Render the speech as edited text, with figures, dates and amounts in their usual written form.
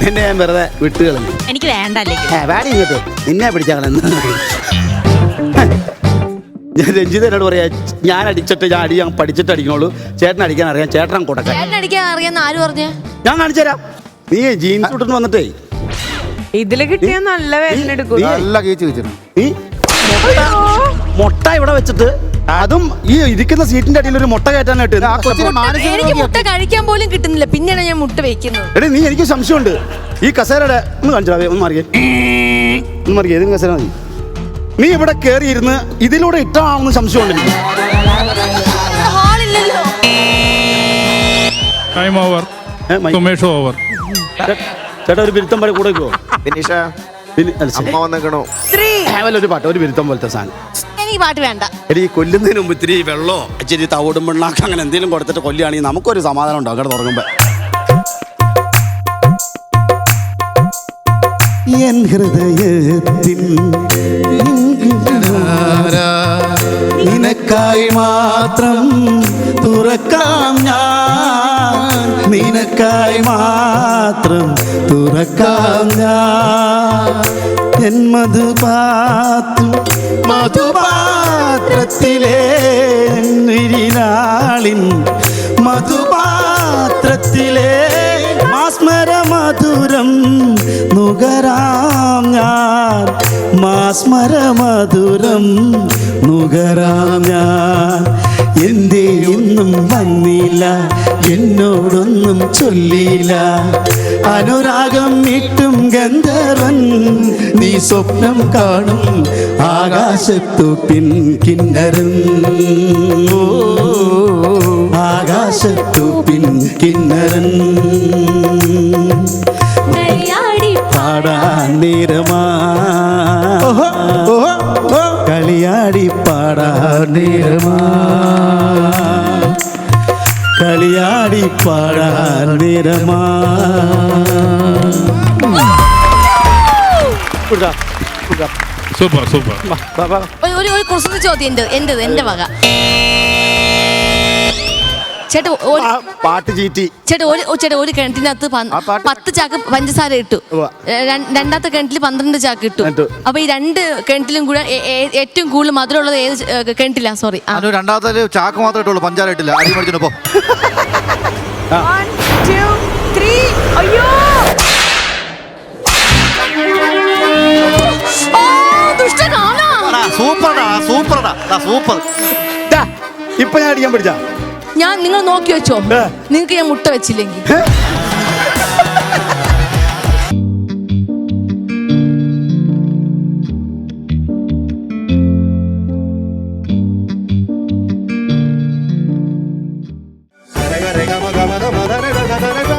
നിന്നെ ഞാൻ വെറുതെ വിട്ടുകളഞ്ഞു. എനിക്ക് വേണ്ടല്ലേ. വാടി ഇങ്ങോട്ട്, നിന്നെ പിടിച്ചാണെന്ന്. ഞാൻ രഞ്ജിത എന്നോട് പറയാ, ഞാൻ അടിച്ചിട്ട് ഞാൻ പഠിച്ചിട്ട് അടിക്കണുള്ളൂ, ചേട്ടൻ അടിക്കാൻ അറിയാം, ചേട്ടൻ കൊടുക്കാൻ. ചേട്ടൻ അടിക്കാൻ അറിയാന്ന് ആര് പറഞ്ഞു? ഞാൻ കാണിച്ചു തരാം. നീ ജീൻസ് ഇട്ടിട്ട് വന്നിട്ടേ ഇതില് കിട്ടിയ നല്ല വേദന എടുക്കും. നല്ല കേച്ച് വെച്ചിട്ടുണ്ട്. നീ മുട്ട ഇവിടെ വെച്ചിട്ട്, അതും ഈ ഇരിക്കുന്ന സീറ്റിന്റെ അടിയിൽ ഒരു മുട്ട കയറ്റാനായിട്ട്. എനിക്ക് മുട്ട കഴിക്കാൻ പോലും കിട്ടുന്നില്ല, പിന്നെയാണ് ഞാൻ മുട്ട വെക്കുന്നത്. എടേ നീ, എനിക്ക് സംശയമുണ്ട്. ഈ കസേരയുടെ ഒന്ന് കാണിച്ചാ, ഒന്ന് മാറിയേ, ഒന്ന് മാറിയേ, ഏതെങ്കിലും കസേര മതി. നീ ഇവിടെ കയറി ഇരുന്ന് ഇതിലൂടെ ഇട്ടാണെന്ന് സംശയമുണ്ട് എനിക്ക്. ഹാളില്ലല്ലോ. Time over. സുമേഷ് ഓവർ. ചേട്ടാ ഒരു ബിരുത്തം പോലെ കൂടെ വെക്കുവോ? അമ്മ വന്നേക്കണോ? ഒരു പാട്ട്, ഒരു ബിരുത്തം പോലത്തെ സാധനം. എനിക്ക് പാട്ട് വേണ്ട. ഈ കൊല്ലുന്നതിന് മുമ്പ് ഇത്തിരി വെള്ളമോ ഇച്ചിരി തവിടും പിണ്ണാക്ക് അങ്ങനെ എന്തെങ്കിലും കൊടുത്തിട്ട് കൊല്ലുകയാണെങ്കിൽ നമുക്കൊരു സമാധാനം ഉണ്ടാവും അങ്ങനെ തുടങ്ങുമ്പോ. എൻ ഹൃദയത്തിൻ നിനക്കായി മാത്രം തുറക്കാം ഞാൻ, നിനക്കായി മാത്രം തുറക്കാം ഞാൻ. എൻ മധുപാത്രത്തിലെ നിരിനാളിൻ മധുപാത്രത്തിലെ മാസ്മര മധുരം നുകരാം ഞാൻ, മാസ്മര മധുരം നുകരാം ഞാൻ. എന്തേ ഇന്നും വന്നില്ല, എന്നോടൊന്നും ചൊല്ലില്ല, അനുരാഗം നീട്ടും ഗന്ധർവൻ നീ സ്വപ്നം കാണും ആകാശത്തു പിൻകിന്നരൻ, ആകാശത്തു പിൻകിന്നരൻ. പാടാൻ നേരമാ, കളിയാടി പാടാൻ നേരമാ, കളിയാടി പാടാൻ നേരമാ. Super super. ഒരു കുസൃതി ചോദ്യം എന്റെ വക. ചേട്ടാ പാട്ട് ചീറ്റി. ചേട്ടാ ഒരു കിണറ്റിനകത്ത് 10 ചാക്ക് പഞ്ചസാര ഇട്ടു, രണ്ടാമത്തെ കിണറ്റിൽ 12 ചാക്ക് ഇട്ടു. അപ്പൊ ഈ 2 കിണറ്റിലും കൂടെ ഏറ്റവും കൂടുതൽ മധുരമുള്ളത് ഏത് കിണറ്റിലാ? സോറി, രണ്ടാമത്തെ ചാക്ക് മാത്രമേ ഇട്ടുള്ളൂ, പഞ്ചാര ഇട്ടില്ല. അടി മേടിച്ചോ. 1 2 3. അയ്യോ സൂപ്പർടാ, സൂപ്പർടാ, സൂപ്പർ. ഇപ്പൊ ഞാൻ അടിക്കാൻ പഠിച്ചാ. ഞാൻ നിങ്ങൾ നോക്കി വെച്ചോ, നിങ്ങൾക്ക് ഞാൻ മുട്ട വെച്ചില്ലെങ്കിൽ. Rega, rega, maga, maga, maga, rega, rega, rega.